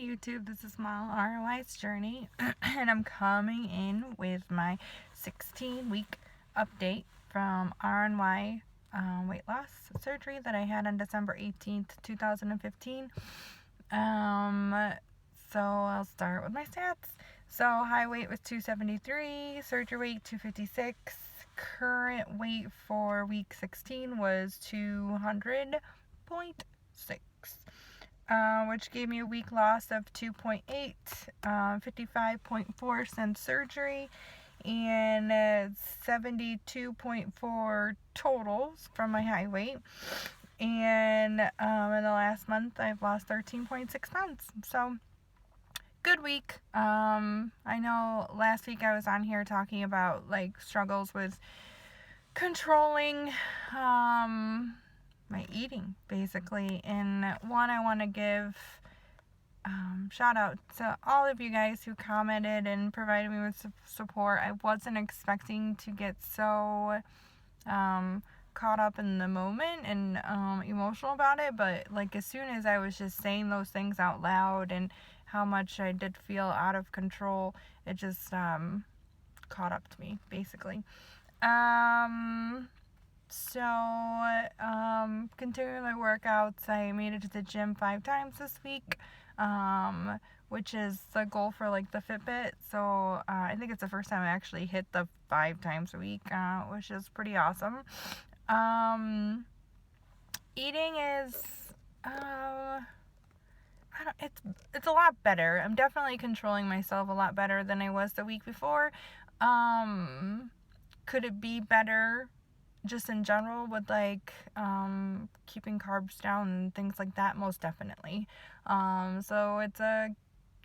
YouTube, this is my RNY's journey, and I'm coming in with my 16-week update from RNY weight loss surgery that I had on December 18th, 2015. So I'll start with my stats. So high weight was 273, surgery weight 256, current weight for week 16 was 200.6. Which gave me a week loss of 2.8, 55.4 since surgery, and 72.4 totals from my high weight. And in the last month, I've lost 13.6 pounds. So, good week. I know last week I was on here talking about struggles with controlling my eating, basically. And one, I want to give shout out to all of you guys who commented and provided me with support. I wasn't expecting to get so caught up in the moment and emotional about it, but as soon as I was just saying those things out loud and how much I did feel out of control, it just caught up to me, basically. Continuing my workouts, I made it to the gym 5 times this week, which is the goal for the Fitbit. So I think it's the first time I actually hit the 5 times a week, which is pretty awesome. Eating is, it's a lot better. I'm definitely controlling myself a lot better than I was the week before. Could it be better just in general with keeping carbs down and things like that? Most definitely. So it's a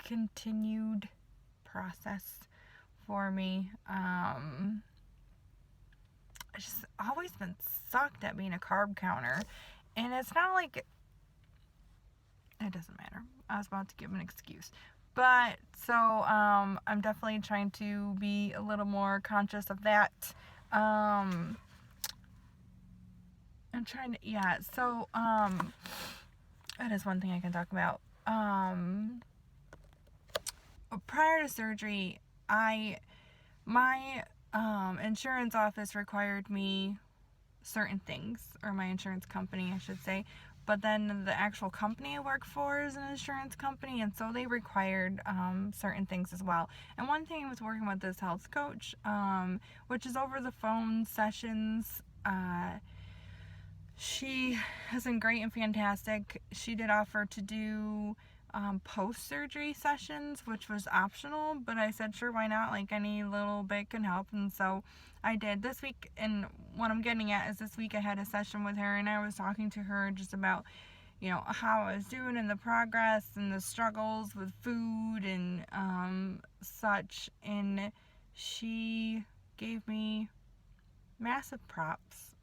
continued process for me. I just always been sucked at being a carb counter, and it's not it doesn't matter. I was about to give an excuse. But so I'm definitely trying to be a little more conscious of that. That is one thing I can talk about. Prior to surgery, my insurance office required me certain things, or my insurance company, I should say, but then the actual company I work for is an insurance company, and so they required certain things as well. And one thing I was working with this health coach, which is over the phone sessions. She has been great and fantastic. She did offer to do post-surgery sessions, which was optional, but I said sure, why not? Any little bit can help. And so I did this week. And what I'm getting at is this week I had a session with her, and I was talking to her just about how I was doing and the progress and the struggles with food and such. And she gave me massive props.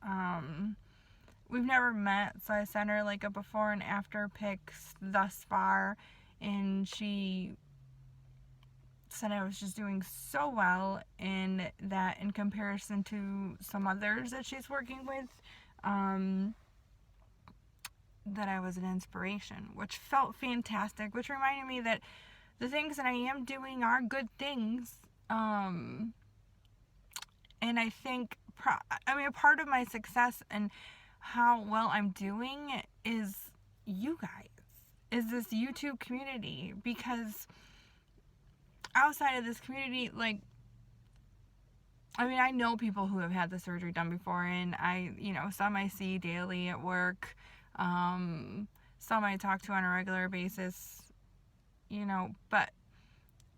We've never met, so I sent her a before and after pics thus far, and she said I was just doing so well, and that in comparison to some others that she's working with, that I was an inspiration, which felt fantastic, which reminded me that the things that I am doing are good things. And I think, a part of my success and how well I'm doing is you guys, is this YouTube community, because outside of this community, I know people who have had the surgery done before, and some I see daily at work, some I talk to on a regular basis, but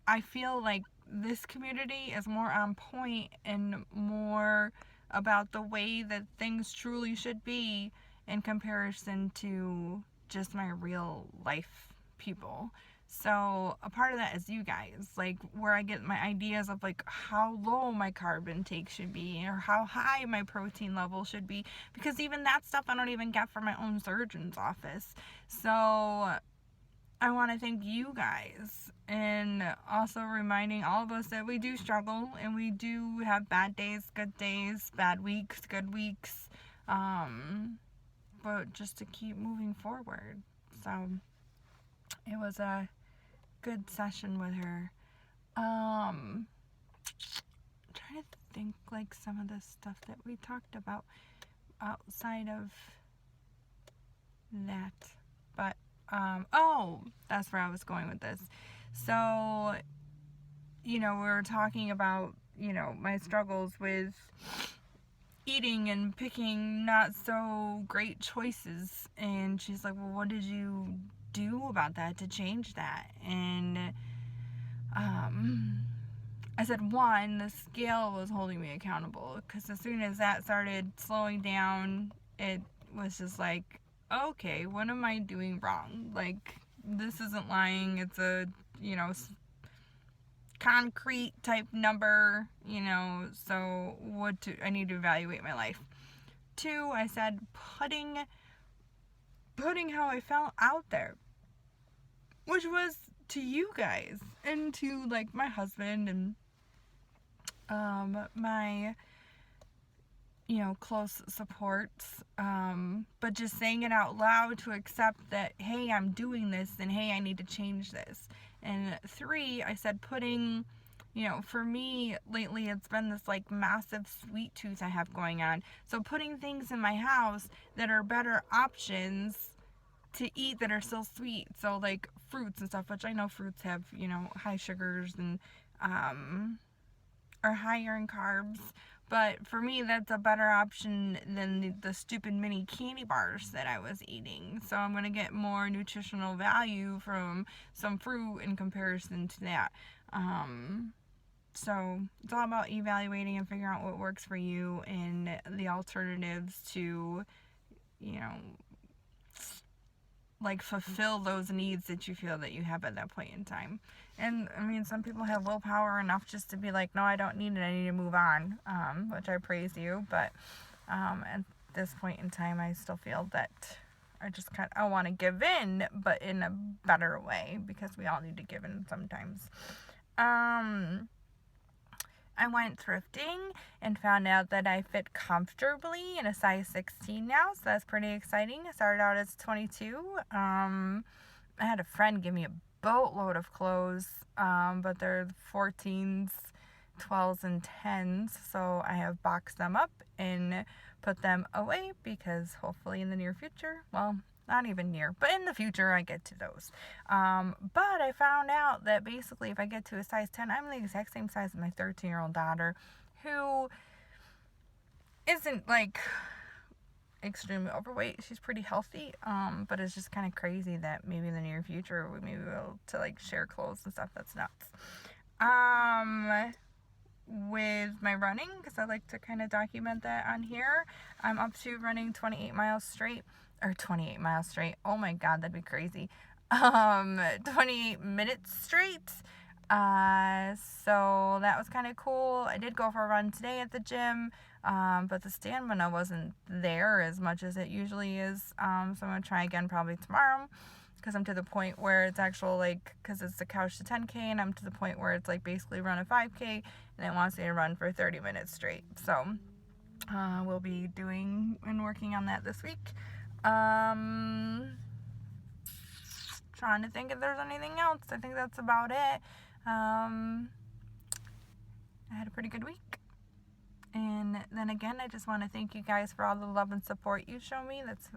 I feel this community is more on point and more about the way that things truly should be in comparison to just my real life people. So a part of that is you guys, where I get my ideas of how low my carb intake should be, or how high my protein level should be, because even that stuff I don't even get from my own surgeon's office. So I want to thank you guys, and also reminding all of us that we do struggle, and we do have bad days, bad weeks, good weeks, but just to keep moving forward. So it was a good session with her. Trying to think like some of the stuff that we talked about outside of that. But that's where I was going with this. So, we were talking about, my struggles with eating and picking not so great choices. And she's like, well, what did you do about that to change that? And I said, one, the scale was holding me accountable, because as soon as that started slowing down, it was just like, okay, what am I doing wrong? Like, this isn't lying. It's a, concrete type number, so I need to evaluate my life. 2, I said, putting how I felt out there, which was to you guys and to like my husband and my close supports, but just saying it out loud to accept that, hey, I'm doing this, and hey, I need to change this. And 3, I said putting, for me lately it's been this like massive sweet tooth I have going on, so putting things in my house that are better options to eat that are still sweet, so like fruits and stuff, which I know fruits have high sugars and are higher in carbs, but for me that's a better option than the stupid mini candy bars that I was eating. So I'm going to get more nutritional value from some fruit in comparison to that. So it's all about evaluating and figuring out what works for you and the alternatives to like fulfill those needs that you feel that you have at that point in time. And I mean, some people have willpower enough just to be like, no, I don't need it, I need to move on, which I praise you. But at this point in time, I still feel that I want to give in, but in a better way, because we all need to give in sometimes. I went thrifting and found out that I fit comfortably in a size 16 now, so that's pretty exciting. I started out as 22. I had a friend give me a boatload of clothes, but they're 14s, 12s, and 10s, so I have boxed them up and put them away, because hopefully in the near future, well, not even near, but in the future I get to those. But I found out that basically if I get to a size 10, I'm the exact same size as my 13-year-old daughter, who isn't like extremely overweight. She's pretty healthy, but it's just kind of crazy that maybe in the near future we may be able to like share clothes and stuff. That's nuts. With my running, because I like to kind of document that on here, I'm up to running 28 miles straight. Oh my god, that'd be crazy. 28 minutes straight. So that was kind of cool. I did go for a run today at the gym, but the stamina wasn't there as much as it usually is. So I'm gonna try again probably tomorrow, because I'm to the point where it's actual, like, because it's the couch to 10K, and I'm to the point where it's like basically run a 5K, and it wants me to run for 30 minutes straight. So we'll be doing and working on that this week. Trying to think if there's anything else. I think that's about it. I had a pretty good week. And then again, I just want to thank you guys for all the love and support you show me. That's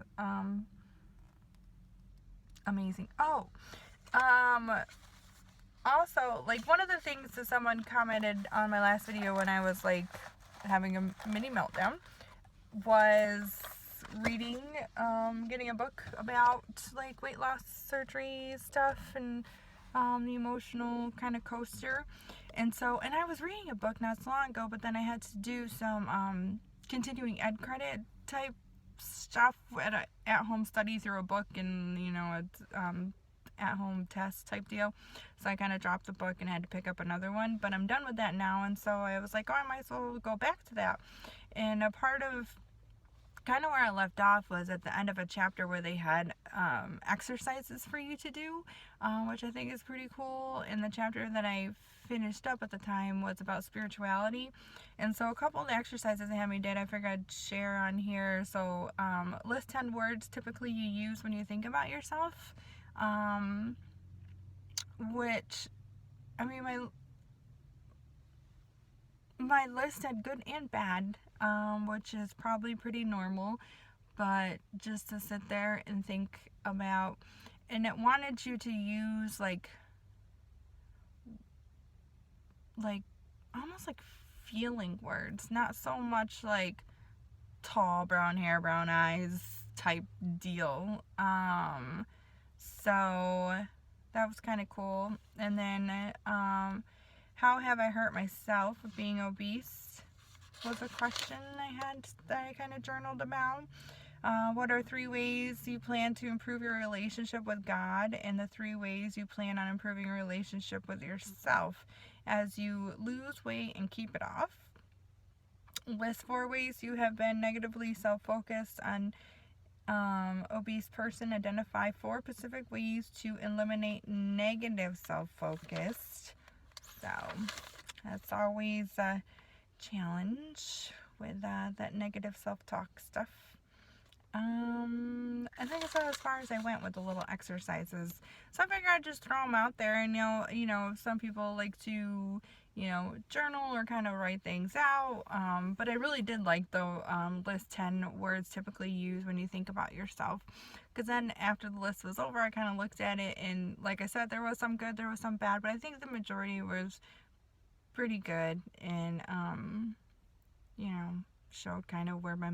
amazing. Also, like, one of the things that someone commented on my last video when I was like having a mini meltdown was reading, getting a book about like weight loss surgery stuff and the emotional kind of coaster. And I was reading a book not so long ago, but then I had to do some continuing ed credit type stuff at home study through a book, and at home test type deal. So I kind of dropped the book and had to pick up another one, but I'm done with that now. And so I was like, oh, I might as well go back to that. And a part of kind of where I left off was at the end of a chapter where they had exercises for you to do, which I think is pretty cool. And the chapter that I finished up at the time was about spirituality. And so a couple of the exercises they had me did, I figured I'd share on here. So list 10 words typically you use when you think about yourself. which, I mean, my list had good and bad, which is probably pretty normal, but just to sit there and think about, and it wanted you to use like almost like feeling words, not so much like tall, brown hair, brown eyes type deal. So that was kind of cool. And then, how have I hurt myself with being obese was a question I had that I kind of journaled about. What are 3 ways you plan to improve your relationship with God, and the 3 ways you plan on improving your relationship with yourself as you lose weight and keep it off? List 4 ways you have been negatively self-focused on obese person. Identify 4 specific ways to eliminate negative self-focused. So that's always a challenge with that negative self-talk stuff. I think that's as far as I went with the little exercises. So I figured I'd just throw them out there, and some people like to, journal or kind of write things out. But I really did like the list 10 words typically used when you think about yourself. Because then after the list was over, I kind of looked at it, and like I said, there was some good, there was some bad, but I think the majority was pretty good, and showed kind of where my